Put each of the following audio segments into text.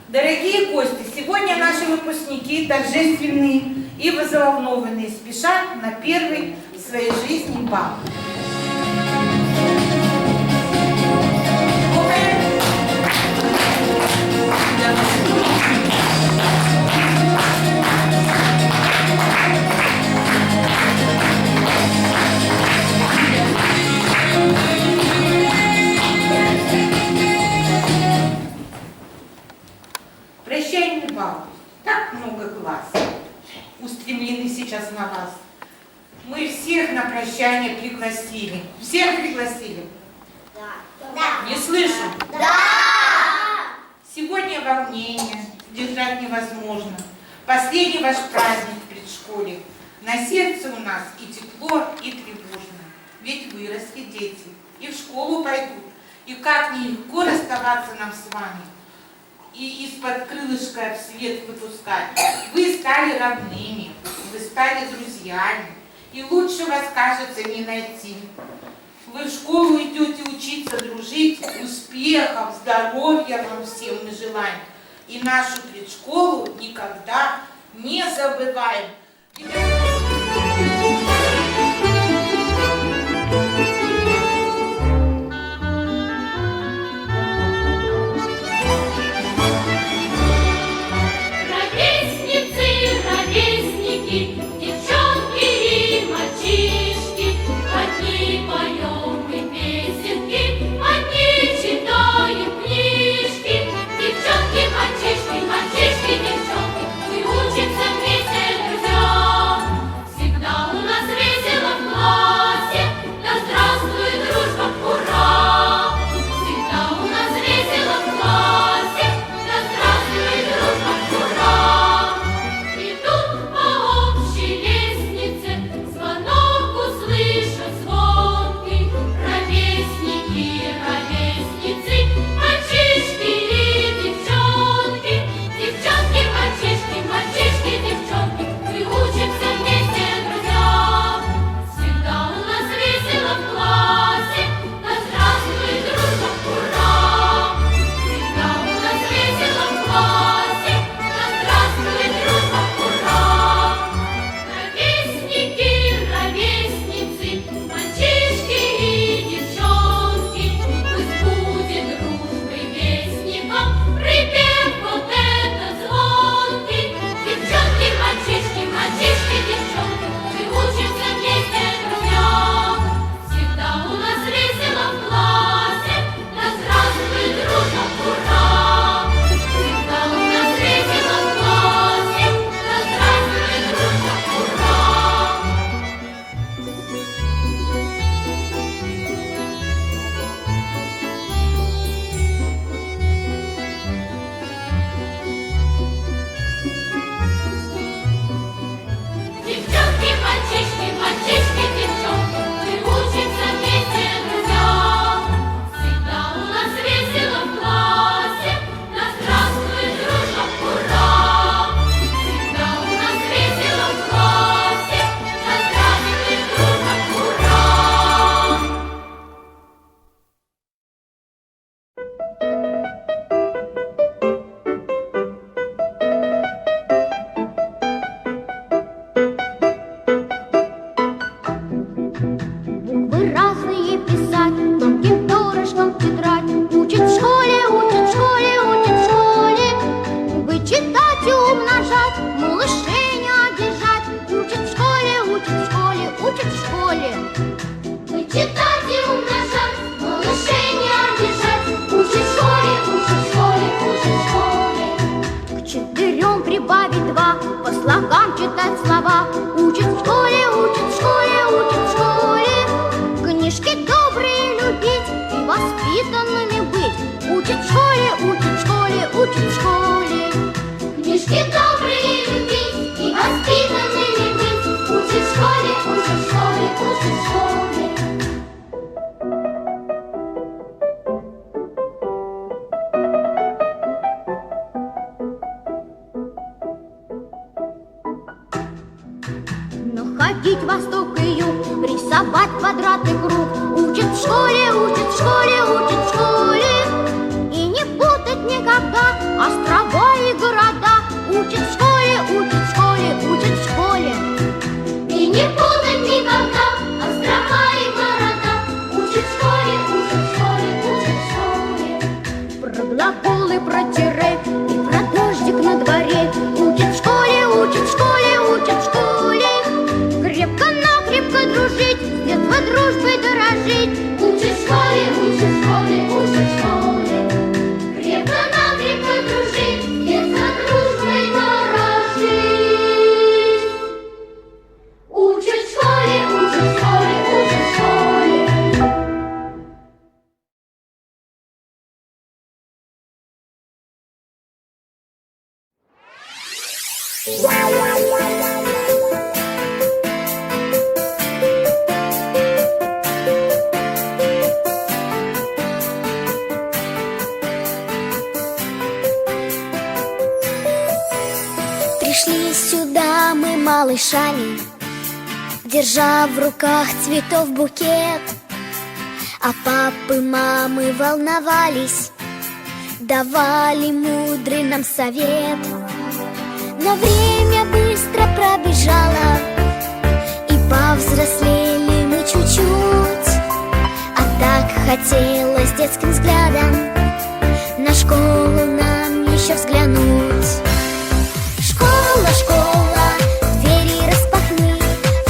Дорогие гости, сегодня наши выпускники торжественные и взволнованные спешат на первый в своей жизни бал. Прощальный бал. Так много глаз устремлены сейчас на вас. Мы всех на прощание пригласили. Всех пригласили? Да. Не слышу? Да! Сегодня волнение, сдержать невозможно. Последний ваш праздник в предшколе. На сердце у нас и тепло, и тревожно. Ведь выросли дети, и в школу пойдут. И как нелегко расставаться нам с вами. И из-под крылышка в свет выпускать. Вы стали родными, вы стали друзьями, и лучше вас, кажется, не найти. Вы в школу идете учиться дружить, успехов, здоровья вам всем мы желаем. И нашу предшколу никогда не забываем. Ходить восток и юг, рисовать квадрат и круг. Учат в школе, учат в школе, учат в школе. И не путать никогда островок малышами, держа в руках цветов букет. А папы, мамы волновались, давали мудрый нам совет. Но время быстро пробежало, и повзрослели мы чуть-чуть. А так хотелось детским взглядом на школу нам еще взглянуть. Школа, школа, двери распахни.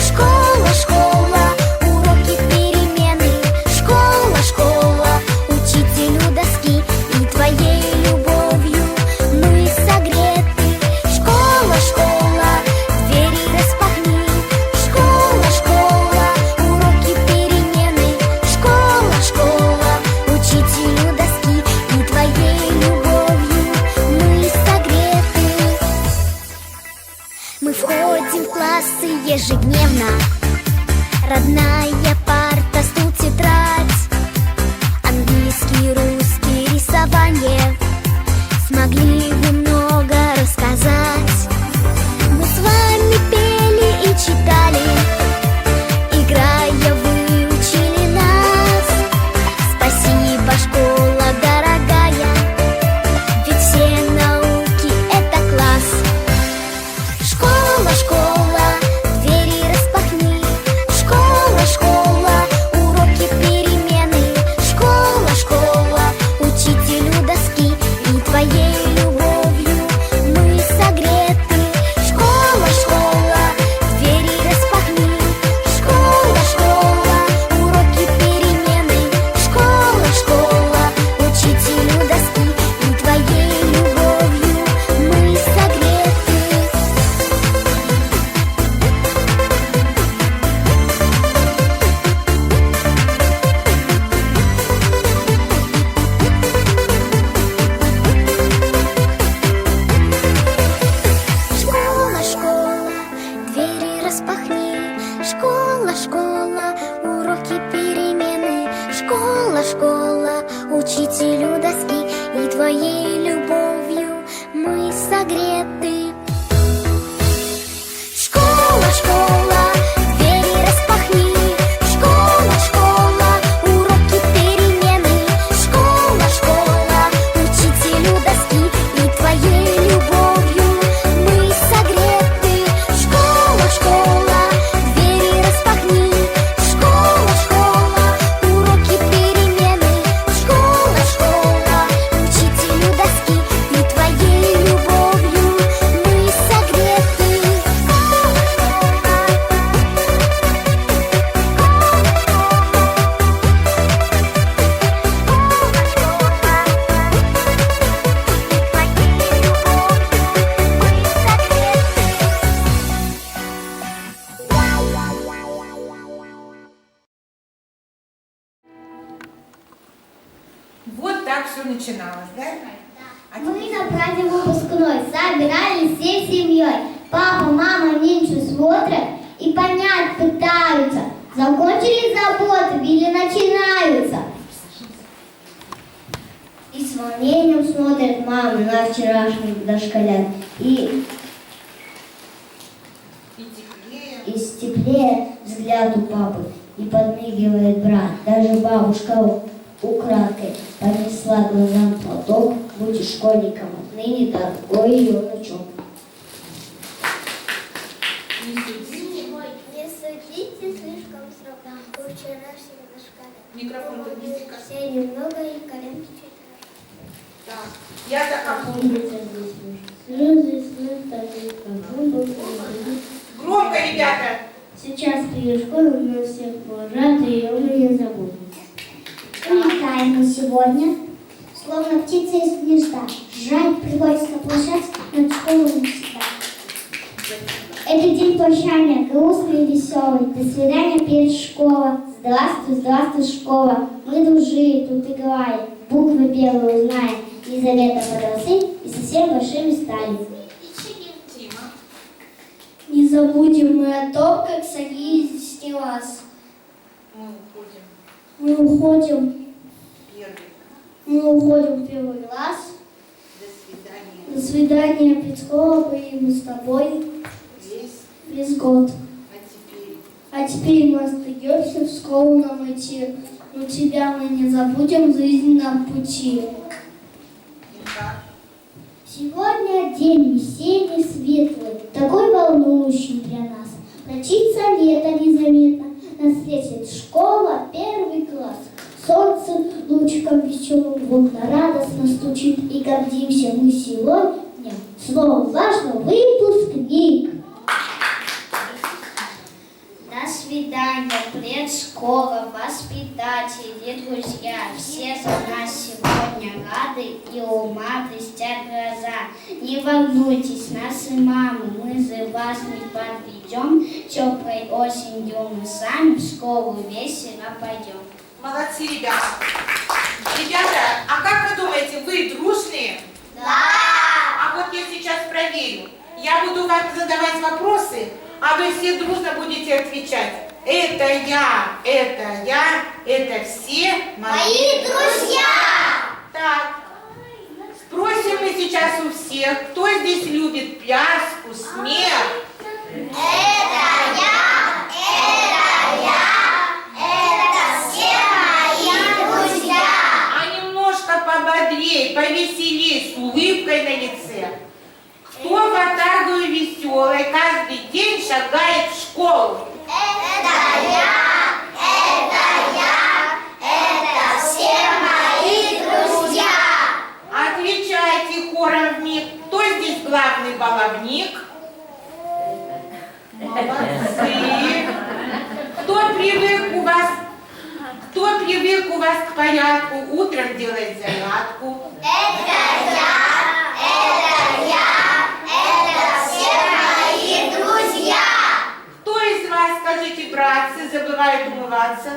Школа, школа, уроки, перемены. Школа, школа, учителю доски, и твоей любовью мы согреты. Школа, школа, двери распахни. Школа, школа, уроки, перемены. Школа, школа, учителю доски, и твоей любовью мы согреты. Мы входим в классы ежедневно. Родная парта, стул, тетрадь. Английский, русский, рисование. Смогли вы много рассказать. Мы с вами пели и читали, играя выучили нас. Спасибо, школа дорогая, ведь все науки — это класс. Школа, школа, двери распахни. Школа, школа, уроки, перемены. Школа, школа, учителю доски, и твоей любовью мы согреты. Школа, школа, двери распахни. Школа, школа, уроки, перемены. Школа, школа, учителю доски, и твоей любовью мы согреты. Школа, школа, двери распахни. Школа, школа, уроки, перемены. Школа, школа, учителю доски, и твоей любовью мы согреты. Школа, школа, двери распахни. Школа, школа, уроки, перемены. Школа, школа, учителю доски, и твоей любовью мы согреты. Школа, школа, двери распахни. Школа, школа, уроки, перемены. Школа, школа, учителю доски, и твоей любовью мы согреты. Вот так все начиналось, да? А Мы на праздник выпускной собирались всей семьей. Папа, мама меньше смотрят и понять пытаются, закончились заботы или начинаются. И с волнением смотрят мамы на вчерашних дошколят. И теплее взгляд у папы. И подмигивает брат. Даже бабушка украдкой понесла глазам платок. Будь школьником отныне, дорогой ее внучок. Не судите слишком строго, у вчерашних дошколят. Микрофон поднеси-ка. Все немного и коленки читают. Так, я за какую? Громко, ребята! Сейчас при школе у нас всех уважают, и ее мы не забудем. Улетаем мы сегодня, словно птицы из гнезда. Жаль, приходится плашать над школой навсегда. Это день прощания, грустный и веселый. До свидания перед школой. Здравствуй, здравствуй, школа. Мы дружили, тут играли, буквы белые узнаем. Елизавета подросли и совсем большими стали. Тима. Не забудем мы о том, как садились с вас. Мы уходим. Мы уходим. Первый. Мы уходим в первый класс. До свидания. До свидания, Петкова, мы с тобой. весь год. А теперь? А теперь мы остаемся в школу нам идти. Но тебя мы не забудем, жизнь нам пути. Илька. Сегодня день весенний, светлый, такой волнующий для нас. Мчится лето незаметно, нас встретит школа, первый класс. Солнце лучиком веселым волна радостно стучит, и гордимся мы сегодня словом важно выпускник. До свидания, предшкола, воспитатели, друзья. Все за нас сегодня рады, и ума блестят глаза. Не волнуйтесь, нас и мамы, мы за вас не подведем. Теплой осенью мы сами в школу весело пойдем. Молодцы, ребята. Ребята, а как вы думаете, вы дружные? Да! А вот я сейчас проверю. Я буду вам задавать вопросы, а вы все дружно будете отвечать. Это я, это все Мои друзья! Так, спросим мы сейчас у всех, кто здесь любит пляску, смех? Это все мои друзья! А немножко пободрее, повеселее, с улыбкой на лице. Кто в атаку веселый каждый день шагает в школу? Это все мои друзья! Отвечайте хором вмиг. Кто здесь главный баловник? Молодцы. Кто привык у вас к порядку, утром делает зарядку? Это все мои друзья! Кто из вас, скажите, братцы, забывает умываться?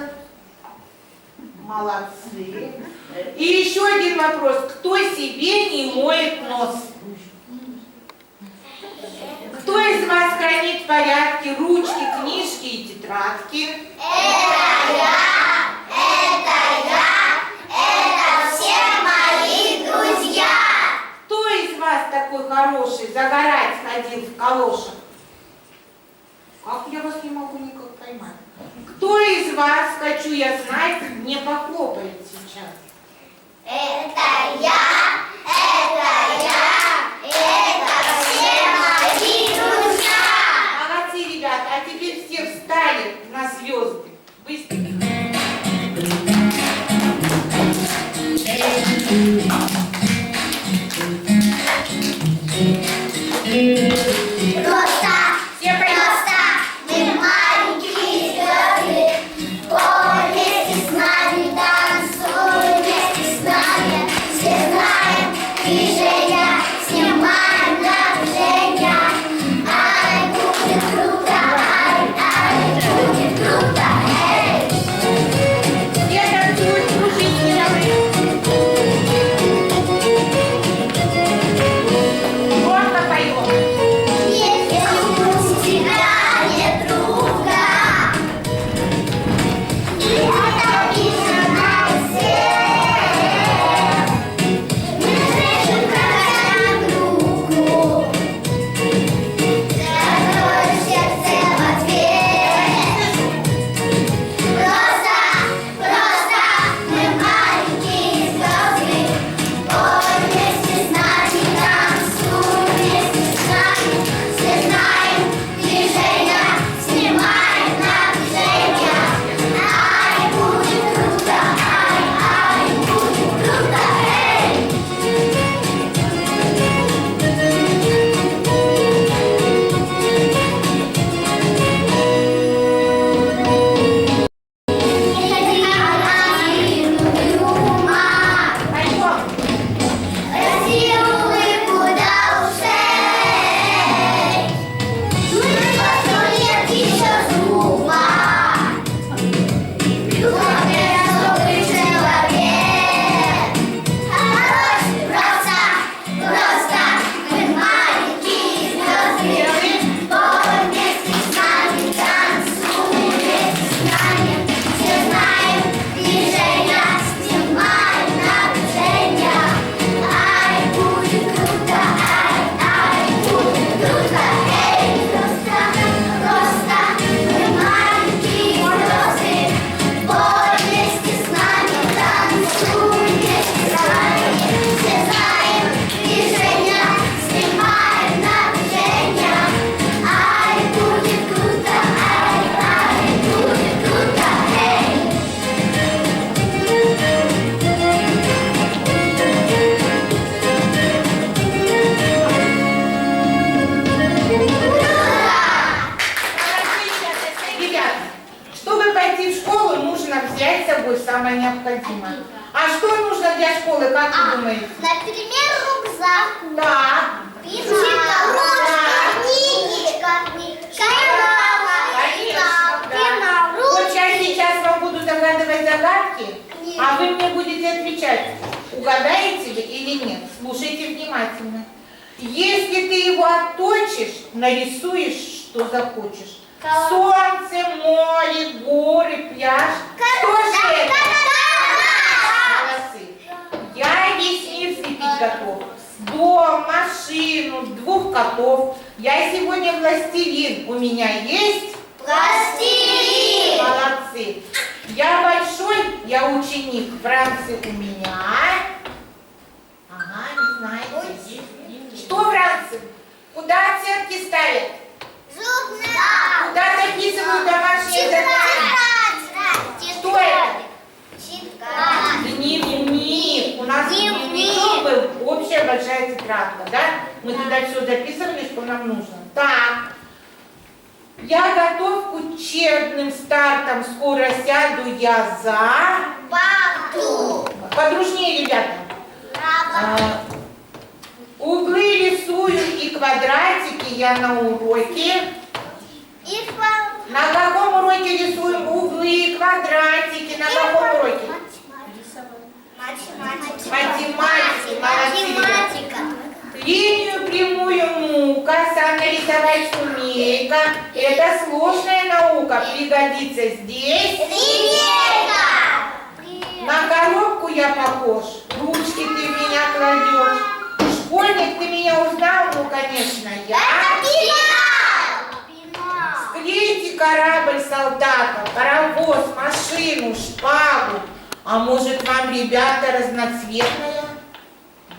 Молодцы. И еще один вопрос. Кто себе не моет нос? Кто из вас хранит в порядке ручки, книжки и тетрадки? Это все мои друзья! Кто из вас такой хороший, загорать ходил в калошах? Как я вас не могу никак поймать? Кто из вас, хочу я знать, не похлопает сейчас? Это все мои друзья! Молодцы, ребята, а теперь все встали на звезды. Быстренько. Все Мы маленькие звезды, вместе с нами танцуй, вместе с нами. Все знаем движения, снимаем напряжение. Ай, будет круто, ай, будет круто, эй! танцуют кружить мировые. А что нужно для школы, как вы думаете? Например, рюкзак, Так. пижама, книжка, пенал, Вот я сейчас вам буду загадывать загадки, а вы мне будете отвечать, угадаете вы или нет. Слушайте внимательно. Если ты его отточишь, нарисуешь, что захочешь. Солнце, море, горы, пляж. Что же это? Молодцы. Я весь мир слепить готов. Дом, машину, 2 котов. Я сегодня властелин. У меня есть... пластилин. Молодцы. Я большой, я ученик. Франции у меня... Ага, не знаете. Что Франции? Куда оценки ставят? Журнал. Куда записывают домашние задания? Что это? Дневник. У нас дневничок был общая большая тетрадка, да? Мы туда все записывали, что нам нужно. Так. Я готов к учебным стартам. Скоро сяду я за... Бахту. Подружнее, ребята. Углы рисую и квадратики я на уроке. На каком уроке рисуем углы и квадратики? На каком уроке? Математика. Линию прямую мука, сам нарисовать сумейка. Это сложная наука, пригодится здесь. На коробку я похож, ручки ты в меня кладешь. Школьник, ты меня узнал? Ну, конечно, я. Склейте корабль солдата, паровоз, машину, шпагу. А может, вам, ребята, разноцветная?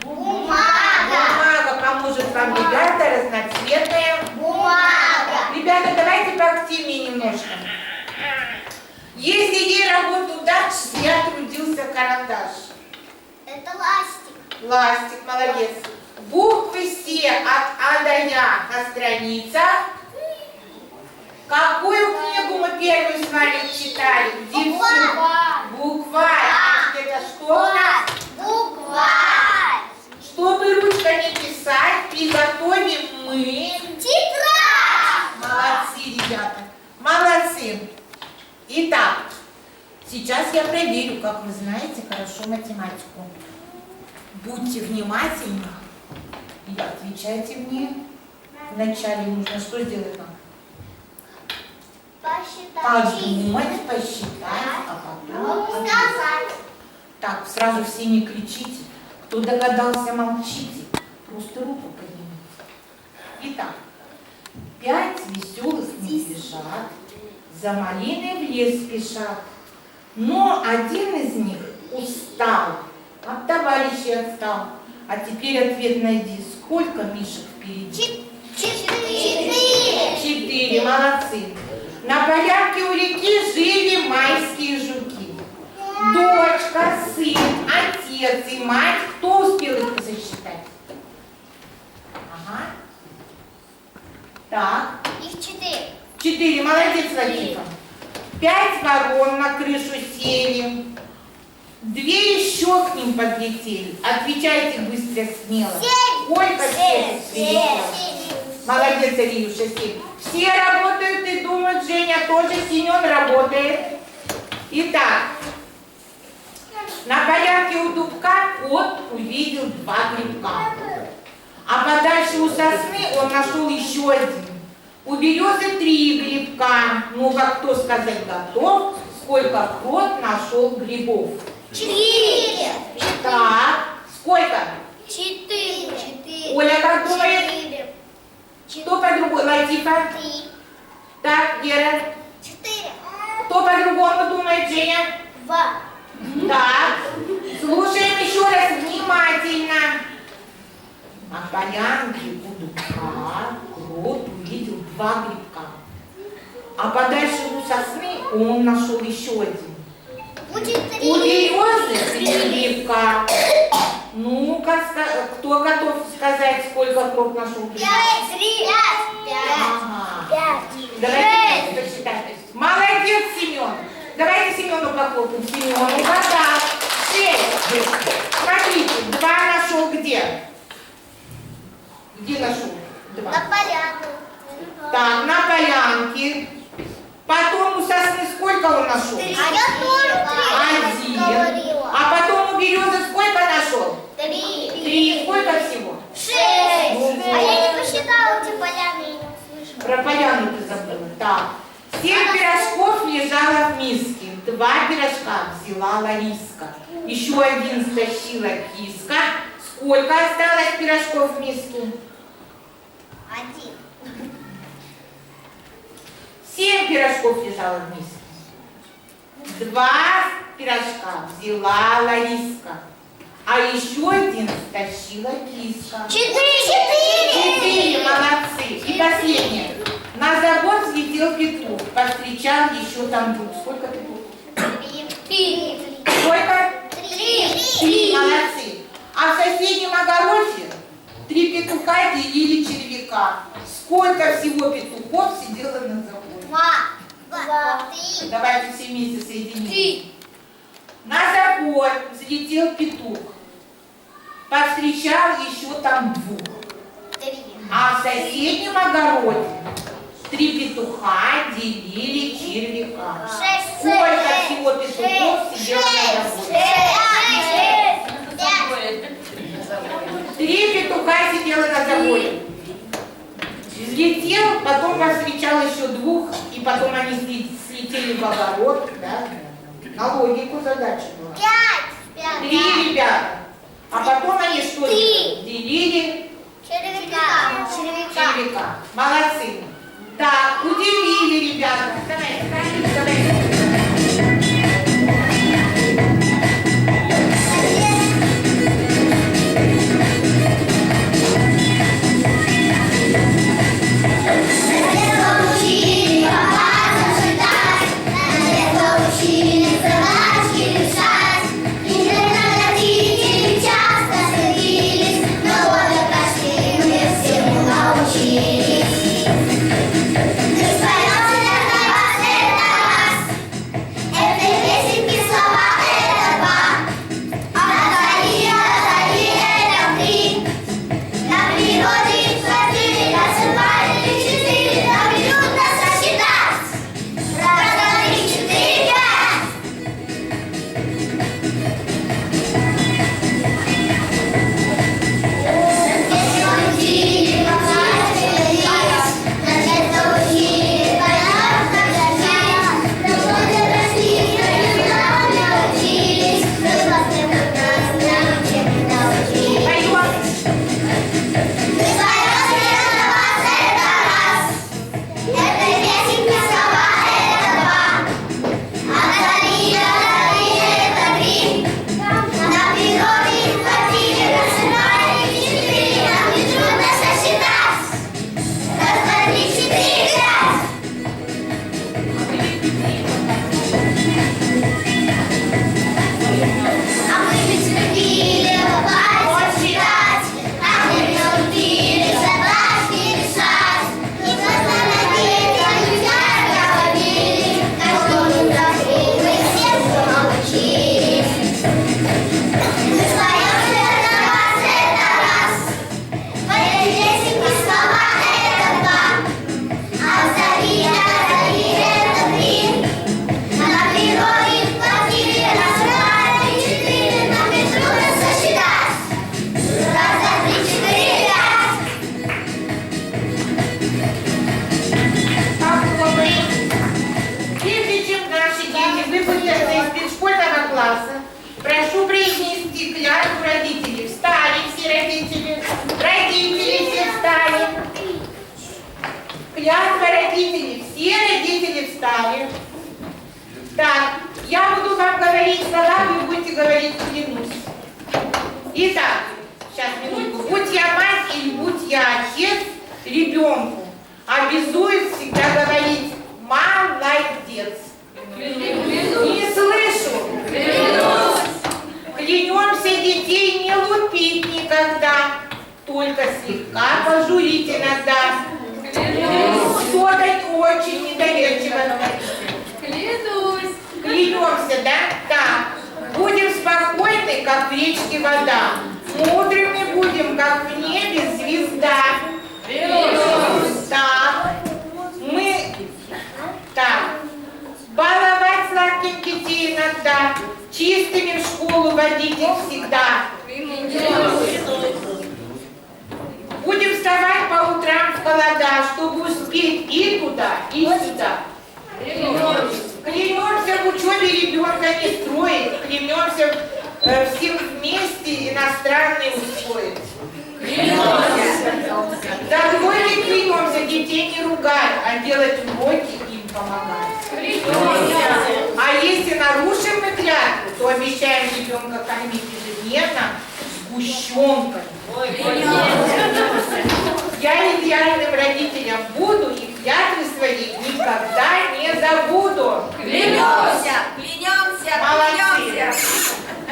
Бумага поможет вам, ребята, разноцветная. Ребята, давайте поактивнее немножко. Если ей работу дашь, я трудился карандаш. Это ластик. Ластик, молодец. Буквы все от А до Я на страницах. Какую книгу мы первую с вами читали? Где все? Букварь. Значит, это что у нас? Букварь. Чтобы ручка не писать, приготовим мы... Тетрадь. Молодцы, ребята. Молодцы. Итак, сейчас я проверю, как вы знаете хорошо математику. Будьте внимательны и отвечайте мне. Вначале нужно что сделать нам? Подумать, посчитать, а потом Сказать. Так, сразу все не кричите. Кто догадался, молчите. Просто руку поднимите. Итак, 5 веселых медвежат за малиной в лес спешат. Но один из них устал, от товарищей отстал. А теперь ответ найди. Сколько мишек впереди? 4. Молодцы. На полянке у реки жили майские жуки. Дочка, сын, отец и мать. Кто успел их засчитать? Ага. Так. Их 4. 4. Молодец, Латифа. 5 ворон на крышу сели. 2 еще к ним подлетели. Отвечайте быстро, смело. 7. Сколько 7? Молодец, Илюша, 7. Все работают и думают, Женя тоже, Семен работает. Итак, на полянке у дубка кот увидел 2 грибка. А подальше у сосны он нашел еще 1. У березы 3 грибка. Ну-ка, кто сказать готов? Сколько кот нашел грибов? 4. Так, сколько? 4. Оля, как думает? Кто по-другому? Латифа? 3. Так, Вера. 4. Кто по-другому думает, Женя? 2. Так, слушаем еще раз внимательно. На полянке у дубка крот увидел 2 грибка. А подальше у сосны он нашел еще 1. Будет У 3. березы 3 грибка. Ну-ка, кто готов сказать, сколько крот нашел грибка? 5. Ага. 5. Давайте посчитаем. Молодец, Семен. Давайте Семену похлопаем. Семен угадал. 6. Сколько он нашел? Один. говорила. А потом у березы сколько нашел? 3. Сколько всего? 6. А я не посчитала эти поляны и не услышала. Про поляну ты забыла. Так. 7 пирожков лежало в миске. 2 пирожка взяла Лариска. Еще 1 стащила киска. Сколько осталось пирожков в миске? 1. 7 пирожков лежало в миске. 2 пирожка взяла Лариска. А еще 1 стащила киска. 4. Молодцы. И последнее. На забор взлетел петух. Повстречал еще там 2. Сколько петухов? 3. Сколько? 3. Молодцы. А в соседнем огороде 3 петуха делили червяка. Сколько всего петухов сидело на заборе? 2. 3. Давайте все вместе соединим. 3. На забор взлетел петух. Повстречал еще там 2. 3. А в соседнем огороде 3 петуха делили червяка. 6. Сколько всего петухов сидело на заборе? 3 петуха сидело на заборе. Взлетел, потом повстречал еще 2, и потом они слетели в огород. Да? На логику задача была. 5. 3 ребята. А потом они что 3. делили? Червяка. Червяка. Молодцы. Так, удивили ребята. Давай. Прошу произнести клятву родителей. Встали все родители. Родители все встали. Клятва родителей. Все родители встали. Так, я буду вам говорить слова, вы будете говорить клянусь. Итак, сейчас минутку. Будь я мать или будь я отец ребенку, обязует всегда говорить «молодец». Не слышу. Клянемся детей не лупить никогда, только слегка пожурить иногда. Кто-то очень недоверчиво говорит. Клянемся, да? Так. Будем спокойны, как в речке вода. Мудрыми будем, как в небе звезда. Так. Мы... Так. Баловать гладким детей иногда, чистыми в школу водить их всегда. Будем вставать по утрам в холода, чтобы успеть и туда, и сюда. Клянемся в учебе ребенка не строить, клянемся всем вместе иностранные усвоить. За двойки клянемся детей не ругать, а делать уроки им помогать. А если нарушим мы клятву, то обещаем ребенка кормить ежедневно сгущенкой. Я идеальным родителем буду и клятвы свои никогда не забуду. Клянемся, клянемся, Молодцы. клянемся.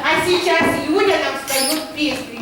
А сейчас Юля нам встает песню.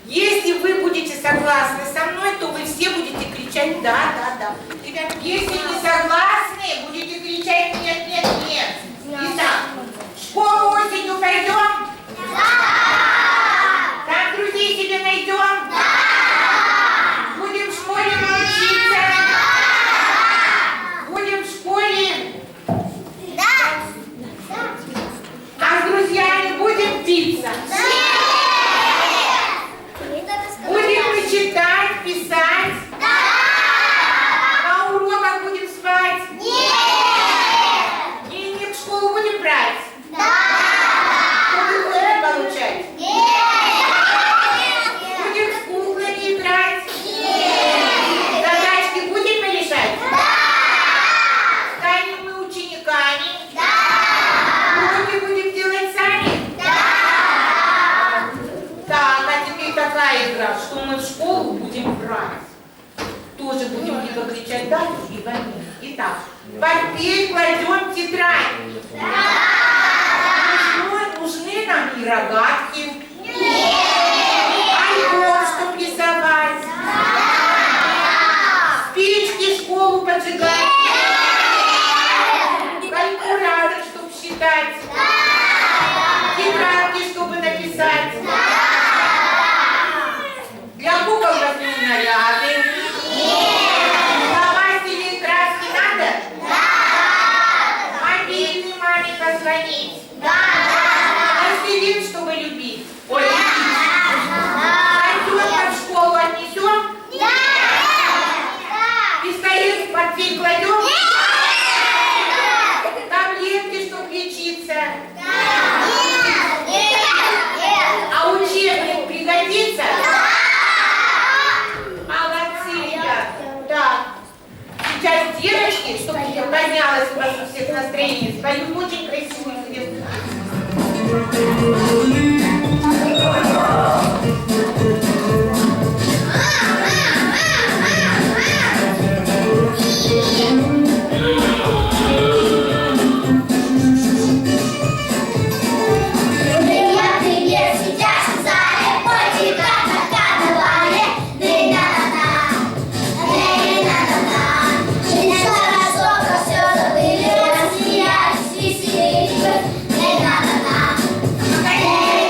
Если вы будете согласны со мной, то вы все будете кричать «да, да, да». Ребят, если не согласны, будете кричать «нет, нет, нет». Итак, в школу осенью пойдем? Да! Там друзей себе найдем? Да! Будем в школе научиться? Да! Будем в школе? Да! А с друзьями будем питься? Да! Будем мы читать, писать? Да! На уроках будем спать? Нет! Деньги в школу будем брать? Да! Будем получать? Нет! Будем с куклами играть? Нет! Задачки будем мы решать? Да! Станем мы учениками? Да! Уроки будем делать сами? Да! Так, а теперь такая игра, что мы в школу будем брать. Тоже будем либо кричать «да», либо «нет». Итак, портфель кладем тетрадь. Да! Нужны нам и рогатки. Нет! Альбом, чтобы рисовать. Да! зажигать? Калькулятор, чтобы считать? Тетрадки, чтобы написать? Для кукол возьмем наряды? Фломастеры и краски надо? Мобильный маме позвонить? Пластилин, чтобы любить? Ой, пойдем в школу отнесем? Пистолет в портфель кладем? Таблетки, чтобы лечиться? А учебник пригодится? Молодцы, ребята. Так, сейчас девочки, чтобы не поднялось у вас у всех настроение, споют очень красивую песню. Hey!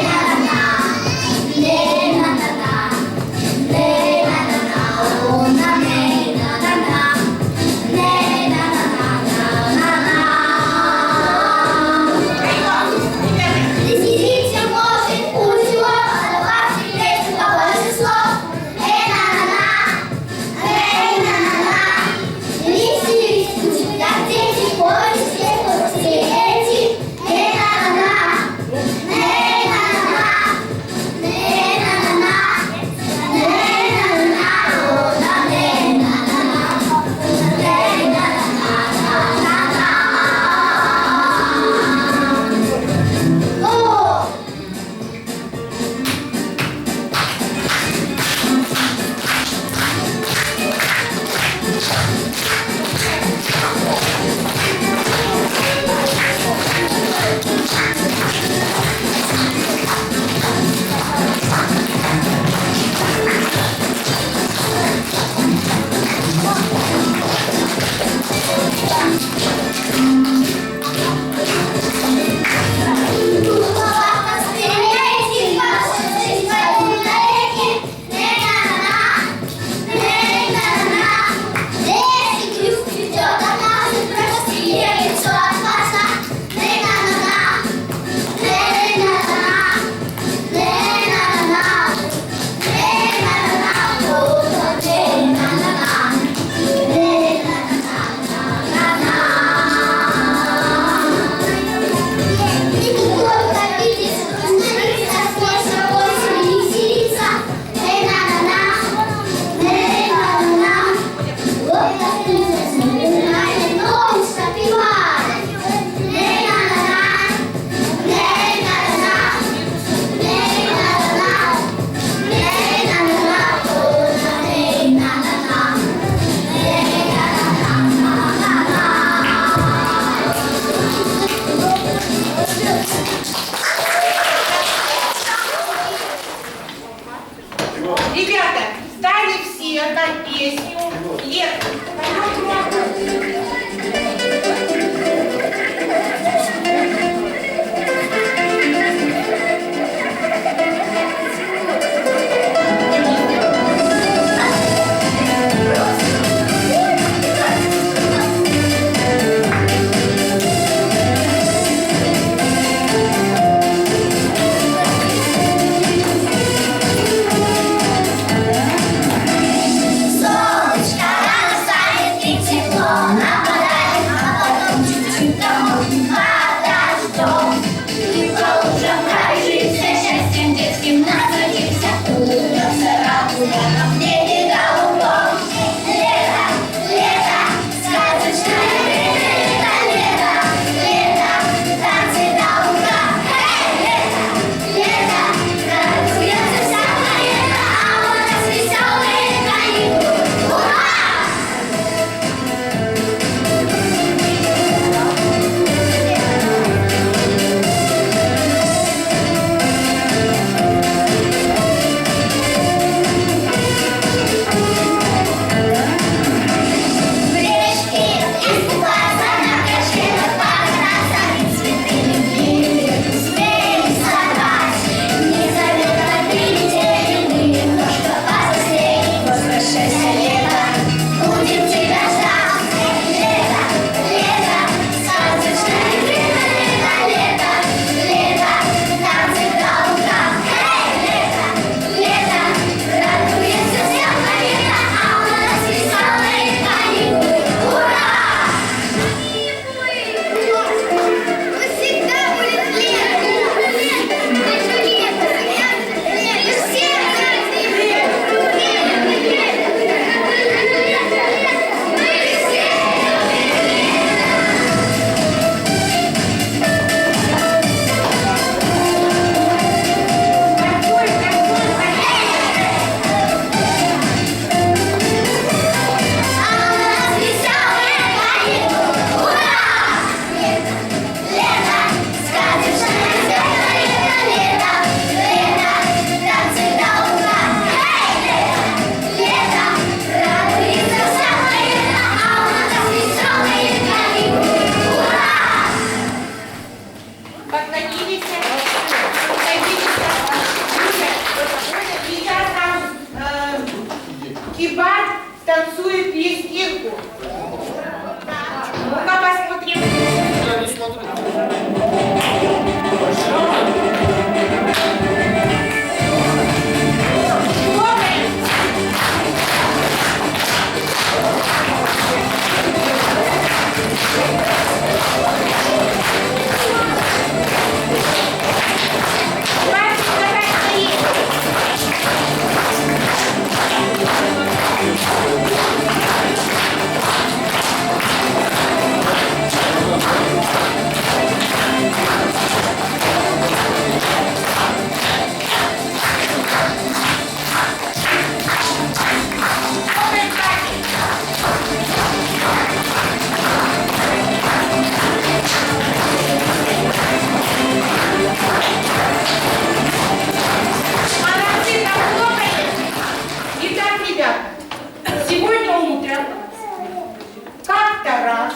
Как-то раз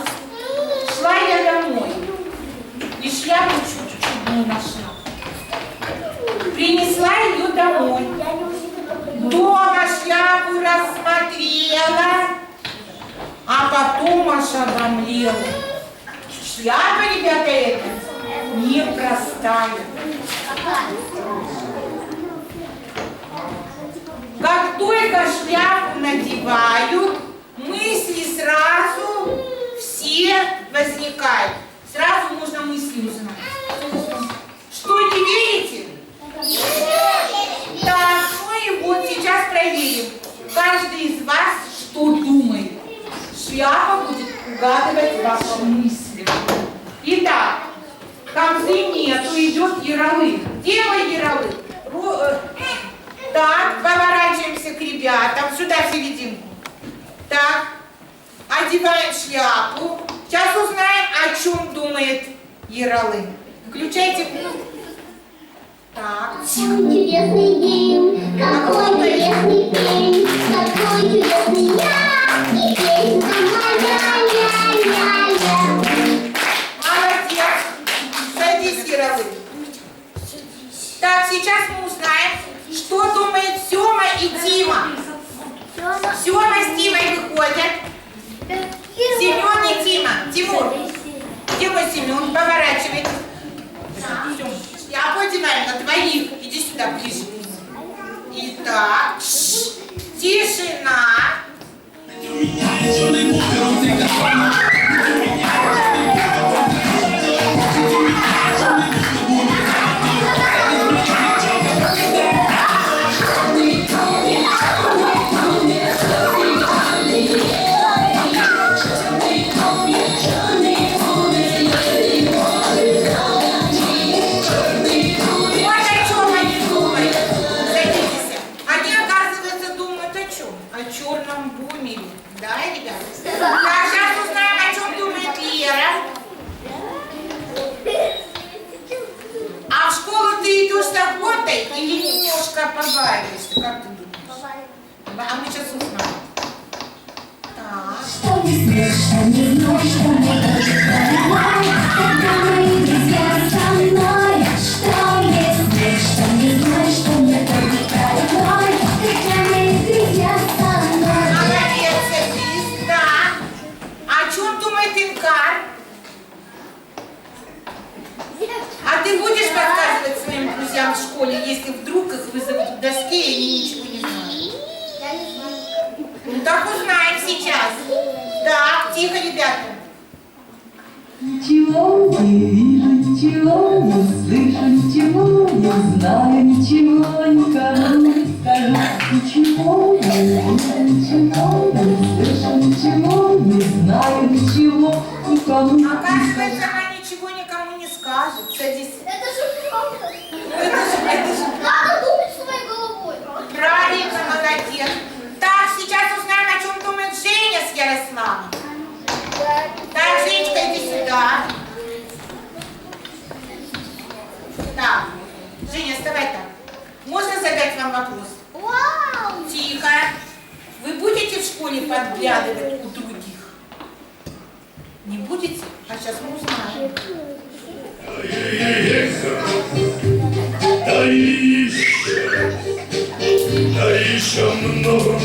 шла я домой и шляпу чуть-чуть не нашла. Принесла ее домой. Дома шляпу рассмотрела, а потом аж обомлела. Шляпа, ребята, эта непростая. Как только шляпу надевают, мысли сразу все возникают. Сразу можно мысли узнать. Что, не верите? Так, ну и вот сейчас проверим. Каждый из вас что думает. Шляпа будет угадывать ваши мысли. Итак, концы нету, идет ярлык. Где мой ярлык? Так, поворачиваемся к ребятам. Сюда в серединку. Так, одеваем шляпу. Сейчас узнаем, о чем думает ярлык. Включайте. Так. Какой интересный день, какой интересный день, какой интересный я, и песня моя, я. Молодец. Садись, ярлык. Так, сейчас мы узнаем, что думает Сёма и Тима. Сёма с Тимой выходят. Семён и Тима. Тимур, где мой Семён? Поворачивай. Я поднимаю на двоих. Иди сюда, ближе. Итак, тишина. Или немножко побаиваешься, как ты думаешь? А мы сейчас узнаем. Так. Что не слышно, не немножко не когда мои друзья со мной. Что не слышно, не знаю, что мне только одной, когда мои друзья со мной. Молодец, Сергей. Да. О чем думает Инкар? А ты будешь подсказывать своим друзьям в школе, если вдруг их вызовут к доске, и они ничего не знают? Я не знаю. Ну так узнаем сейчас. Да, тихо, ребята. Ничего не вижу, ничего не слышу, ничего не знаю, ничего никому не скажу. Ничего не вижу, ничего не слышу, ничего не знаю, ничего никому не Оказывается, скажу. она ничего никому не скажет. Садись. Это же правда. Это же Надо думать своей головой. правильно, молодец. Так, сейчас узнаем, о чем думает Женя с Ярославом. Так, Женечка, иди сюда. Так, Женя, вставай так. Можно задать вам вопрос? Вау! Тихо. Вы будете в школе подглядывать у других? Не будете? А сейчас мы узнаем. Да еще много.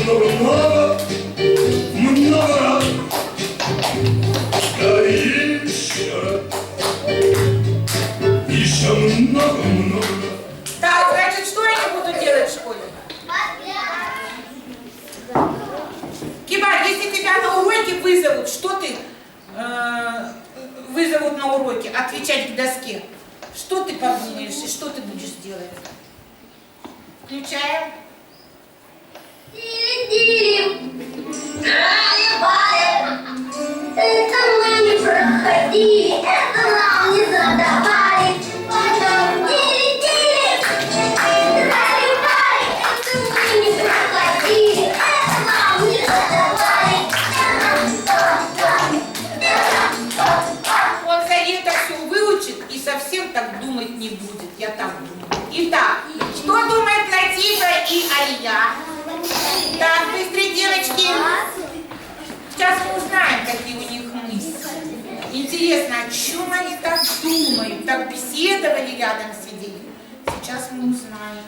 Да еще много. Так, значит, что я не буду делать в школе? Кибар, если тебя на уроке вызовут, что ты вызовут на уроке, отвечать к доске, что ты подумаешь и что ты будешь делать? Включаем. Это мы не проходили, это нам не задавали. Потом тили-тили, трали-вали, это мы не проходили, это нам не задавали. Он за это все выучит и совсем так думать не будет. Я так думаю. Итак, что думает Латифа и Алия? Так, быстрее, девочки. Сейчас мы узнаем, какие у них Интересно, о чем они так думают, так беседовали, рядом сидели? Сейчас мы узнаем.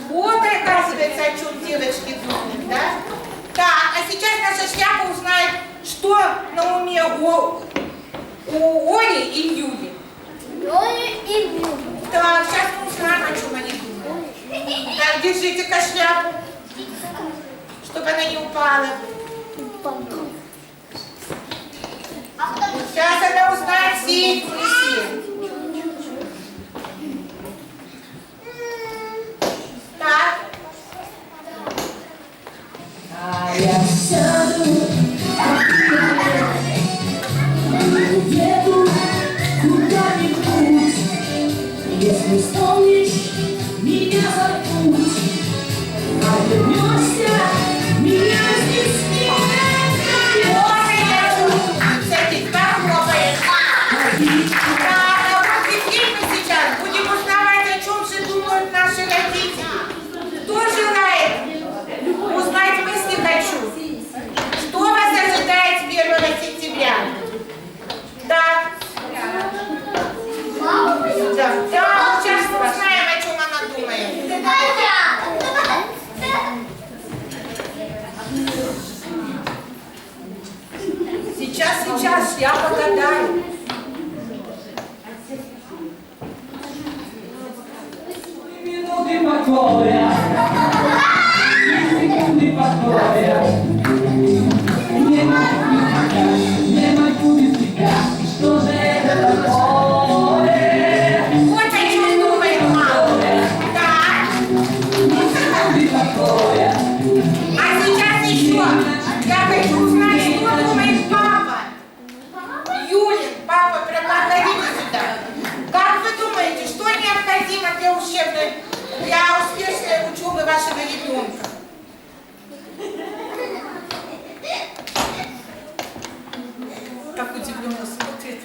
Вот, оказывается, о чем девочки думают, да? Так, а сейчас наша шляпа узнает, что на уме у Оли и Юли. Так, сейчас мы узнаем, о чем они думают. Так, держите-ка шляпу, чтобы она не упала. Сейчас она узнает все эти мысли. Так. А я сяду, уеду куда-нибудь. Если вспомнишь меня забудь, а вернешься, меня здесь нет. Кстати, похлопаем. Так, а вот теперь мы сейчас будем узнавать, о чем же думают наши родители. Кто желает узнать мысли «хочу»? Что вас ожидает 1 сентября? Да. Да, сейчас узнаем, о чем она думает. Сейчас, я погадаю. Минуты покоя, секунды покоя. Не могу без тебя. Что же это такое? Вот о чем думает мама. Так. Секунды покоя. А сейчас еще я хочу узнать, что думает папа. Юлин, папа, проходите сюда. Как вы думаете, что необходимо для успешной учебы вашего ребенка? Как удивленно смотрит.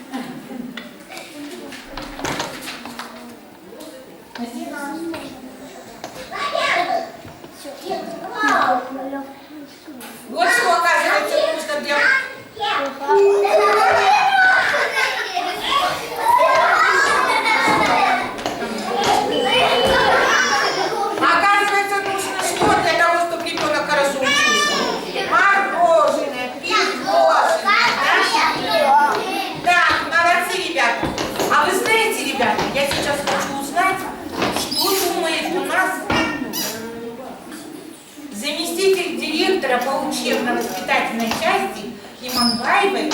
Вот что, оказывается, нужно для... Оказывается, нужно что для того, чтобы ребенок хорошо учился? Мороженое, пирожное, да? Так, молодцы, ребята. А вы знаете, ребята, я сейчас хочу узнать, что думает у нас заместитель директора по учебно-воспитательной части Иманбаевой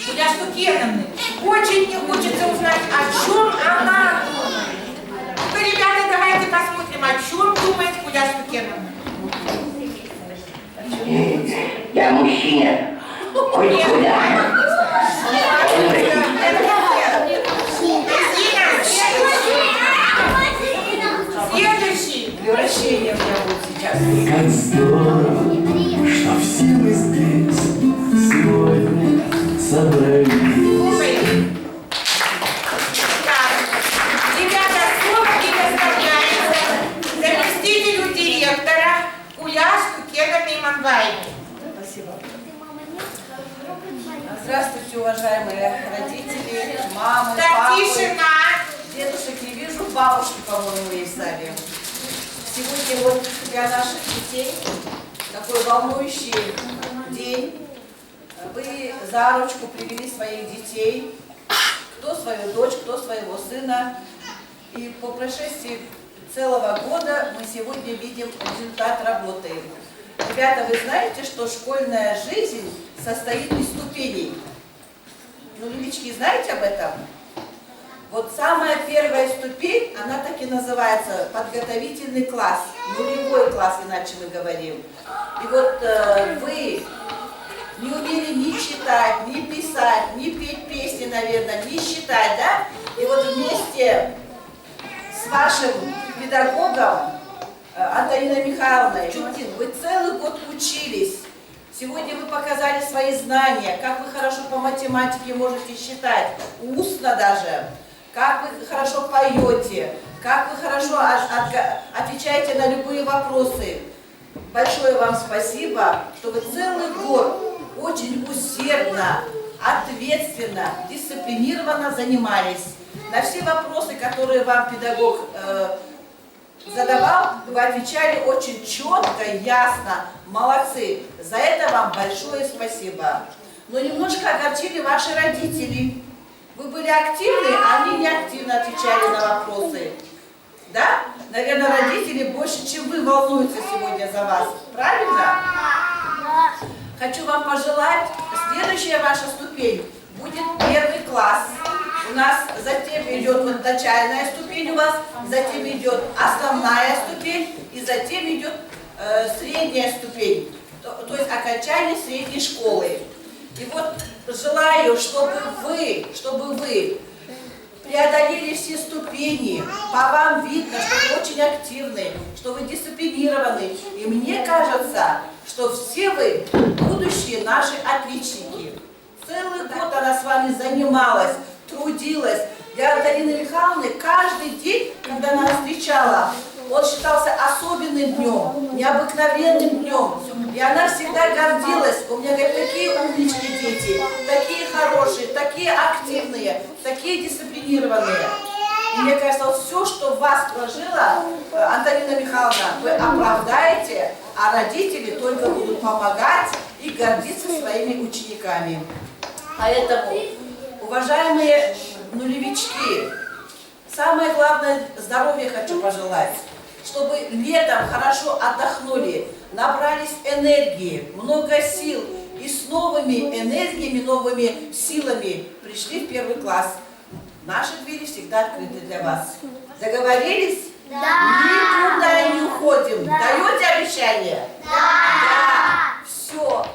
Гуляш Лукьяновны. Очень мне хочется узнать, о чем она думает. Ну-ка, ребята, давайте посмотрим, о чем думает Гуляш Лукьяновна. Я мужчина. Хоть куда. Следующий. Превращение у меня будет сейчас. Как здорово, что все мы здесь сегодня собрались. Так, ребята, слово предоставляется заместителю директора Гуляш Лукьяновне Иманбаевой. Спасибо. Здравствуйте, уважаемые родители, мамы, Так, папы. тишина. Дедушек не вижу, бабушки, по-моему, есть в зале. Сегодня вот для наших детей такой волнующий день. Вы за ручку привели своих детей, кто свою дочь, кто своего сына. И по прошествии целого года мы сегодня видим результат работы. Ребята, вы знаете, что школьная жизнь состоит из ступеней? Ну, ребячки, знаете об этом? Вот самая первая ступень, она так и называется, подготовительный класс, нулевой класс, иначе мы говорим. И вот вы не умели ни читать, ни писать, ни петь песни, наверное, ни считать, да? И вот вместе с вашим педагогом Антониной Михайловной Чуптин вы целый год учились. Сегодня вы показали свои знания, как вы хорошо по математике можете считать, устно даже, как вы хорошо поете, как вы хорошо отвечаете отвечаете на любые вопросы. Большое вам спасибо, что вы целый год очень усердно, ответственно, дисциплинированно занимались. На все вопросы, которые вам педагог задавал, вы отвечали очень четко, ясно. Молодцы. За это вам большое спасибо. Но немножко огорчили ваши родители. Вы были активны, а они неактивно отвечали на вопросы. Да? Наверное, родители больше, чем вы, волнуются сегодня за вас. Правильно? Хочу вам пожелать, следующая ваша ступень будет 1 класс. У нас затем идет вот начальная ступень у вас, затем идет основная ступень и затем идет средняя ступень, то есть окончание средней школы. И вот желаю, чтобы вы преодолели все ступени, по вам видно, что вы очень активны, что вы дисциплинированы. И мне кажется, что все вы будущие наши отличники. Целый год она с вами занималась, трудилась. Для Антонины Михайловны каждый день, когда она встречала, он считался особенным днем, необыкновенным днем. И она всегда гордилась. У меня, говорит, такие умнички дети, такие хорошие, такие активные, такие дисциплинированные. И мне кажется, вот все, что в вас вложила Антонина Михайловна, вы оправдаете, а родители только будут помогать и гордиться своими учениками. Поэтому, уважаемые нулевички, самое главное, здоровья хочу пожелать, чтобы летом хорошо отдохнули, набрались энергии, много сил и с новыми энергиями, новыми силами пришли в 1 класс. Наши двери всегда открыты для вас. Договорились? Да. Никуда не уходим. Да. Даете обещание? Да. Все.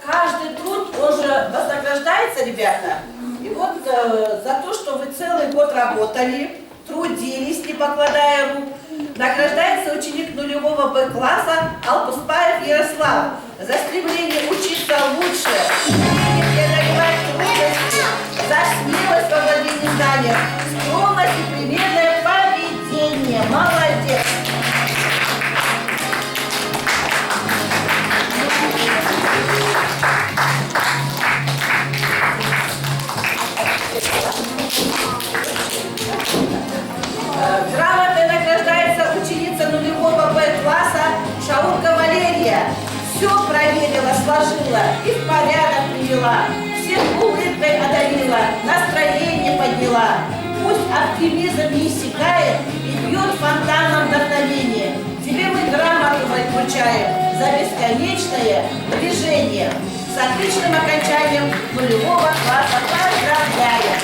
Каждый труд, он же вознаграждается, ребята. И вот за то, что вы целый год работали, трудились, не покладая рук, награждается ученик нулевого Б-класса Алпуспаев Ярослав за стремление учиться лучше, умение преодолевать трудности, за смелость во владении знанием, скромность и примерное поведение. Молодец! Грамотой награждается ученица нулевого Б-класса Шаурка Валерия. Все проверила, сложила и в порядок привела. Всех улыбкой одарила, настроение подняла. Пусть оптимизм не иссякает и бьет фонтаном вдохновения. Тебе мы грамоту вручаем за бесконечное движение. С отличным окончанием нулевого класса поздравляем!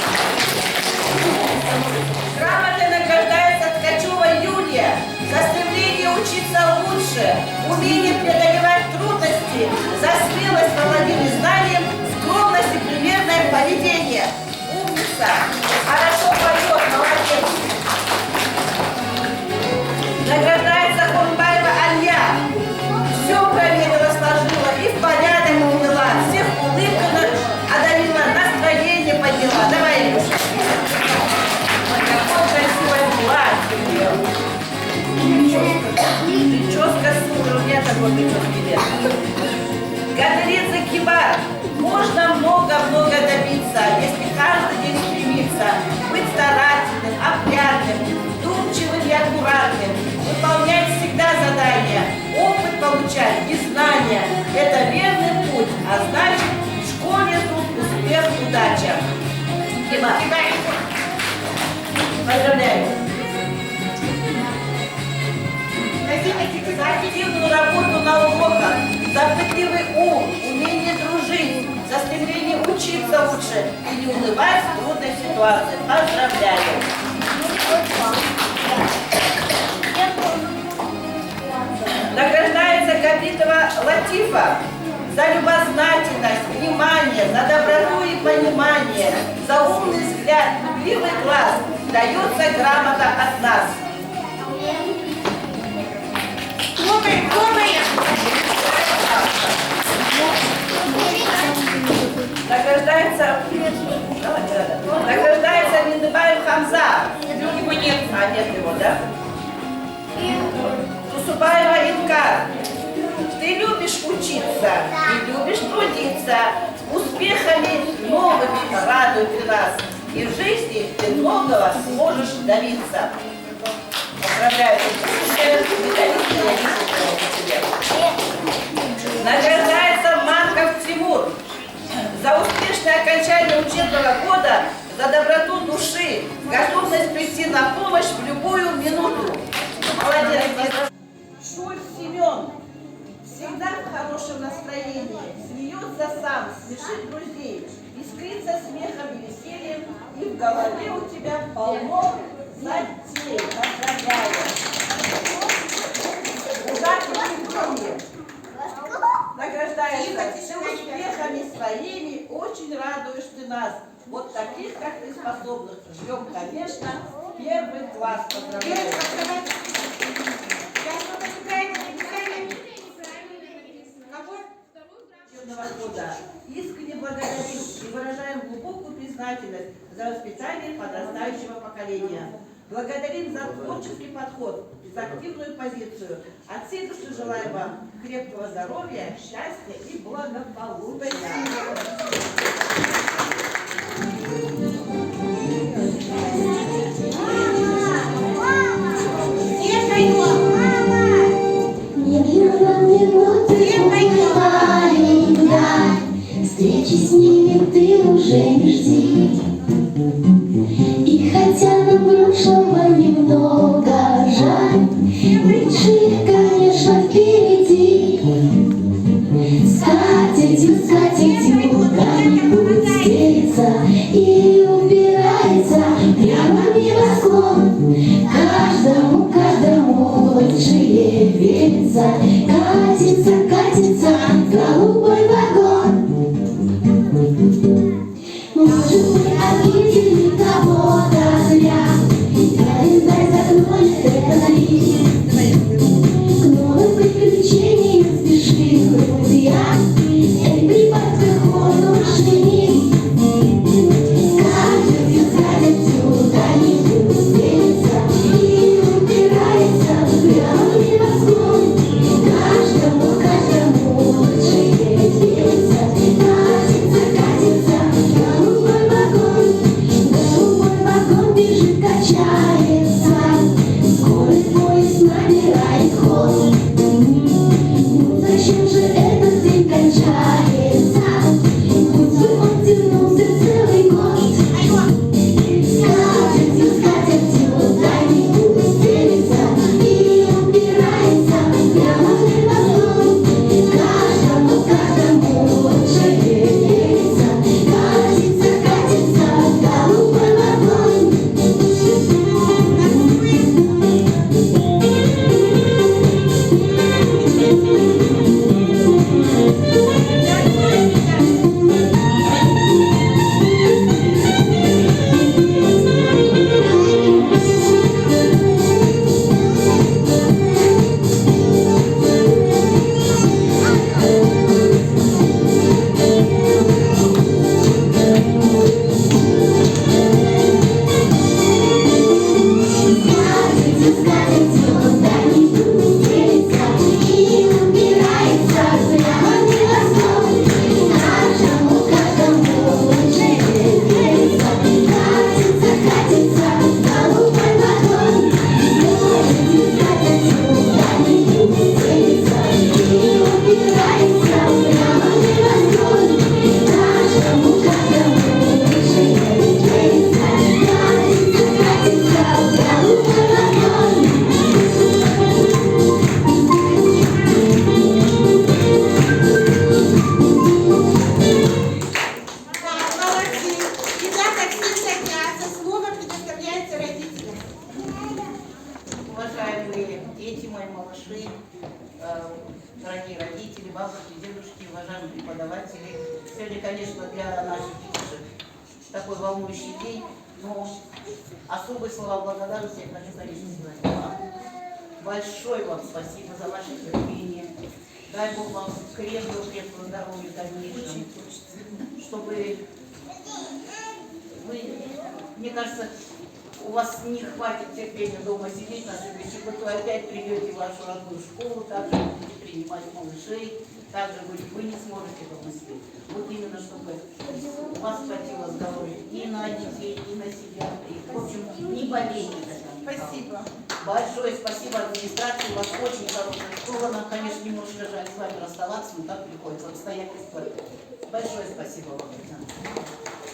Грамотой награждается Ткачева Юлия за стремление учиться лучше, умение преодолевать трудности, за смелость во владении знанием, скромность и примерное поведение. Умница! Хорошо поет, молодец! Награждается Хурбаева Алья. Все проверила, сложила и в порядок увела. Всех улыбкой одарила, настроение подняла. Давай, Илюша. Какое красивое платье. Прическа супер, у меня такой прически нет. Гадаридзе Кибар. Можно много-много добиться, если каждый день стремиться быть старательным, опрятным, вдумчивым и аккуратным, выполнять всегда задания, опыт получать и знания. Это верный путь, а значит, в школе тут успех, удача. Кибар. Поздравляю. За активную работу на уроках, за пытливый ум, умение дружить, за стремление учиться лучше и не унывать в трудной ситуации. Поздравляю. Награждается Габитова Латифа за любознательность, внимание, за доброту и понимание, за умный взгляд, любимый глаз. Дается грамота от нас. Награждается Миндыбаев Хамза. У него нет. А, нет его, да? Илья, ты любишь учиться и любишь трудиться. Успехами новыми радуй ты нас. И в жизни ты многого сможешь добиться. Поздравляю тебя. Награждается Марков Тимур за успешное окончание учебного года, за доброту души, готовность прийти на помощь в любую минуту. Молодец. Шульц Семен всегда в хорошем настроении, смеется сам, смешит друзей, искрится смехом и весельем, и в голове у тебя полно затей. Поздравляю. Удачи в жизни. Награждается успехами своими, очень радуешь ты нас. Вот таких, как ты, способных, ждем, конечно, первый класс. Поздравляю. Года. Искренне благодарим и выражаем глубокую признательность за воспитание подрастающего поколения. Благодарим за творческий подход, за активную позицию. От всей души желаю вам крепкого здоровья, счастья и благополучия. Встречи с ними ты уже не жди. И хотя нам прошлого немного жаль, лучшее, конечно, впереди. Скатертью путь стелится и упирается прямо в небосклон. Каждому лучшее верится. Катится голубой вагон. Может, мы обидели кого-то зря, календарь закроет это лист. К новым приключениям спешим, друзья, прибавь к ходу шли. Скатертью дальний путь стелится и упирается прямо в небосклон. Каждому лучшее верится. Катится голубой вагон бежит, качается. Скорость поезд набирает ход. Ну зачем же этот день кончается? Будь бы он тянулся целый год. Скатертью дальний путь стелится и упирается прямо в небосклон. Каждому лучшее верится. Катится голубой вагон. Скатертью дальний путь стелится и упирается прямо в небосклон. Каждому лучшее верится. Катится голубой вагон. Скатертью дальний путь стелится и упирается прямо в небосклон. Каждому лучшее верится. Катится голубой вагон. Молодцы. Итак, от всех подняться. Слово предоставляется родителям. Уважаемые дети, мои малыши, дорогие родители, бабушки, дедушки, уважаемые преподаватели. Сегодня, конечно, для наших детишек такой волнующий день, но особые слова благодарности я хочу сказать вам. Большое вам спасибо за ваше терпение. Дай Бог вам крепкого здоровья в дальнейшем, чтобы вы, мне кажется, у вас не хватит терпения дома сидеть на следующий год, вы опять придете в вашу родную школу, также будете принимать малышей, также вы не сможете дома сидеть. Вот именно чтобы у вас хватило здоровья и на детей, и на себя, и, в общем, не болейте. Спасибо. Большое спасибо администрации, у вас очень хорошая школа, нам, конечно, немножко жаль с вами расставаться, но так приходится, обстоятельства. Большое спасибо вам, Александр.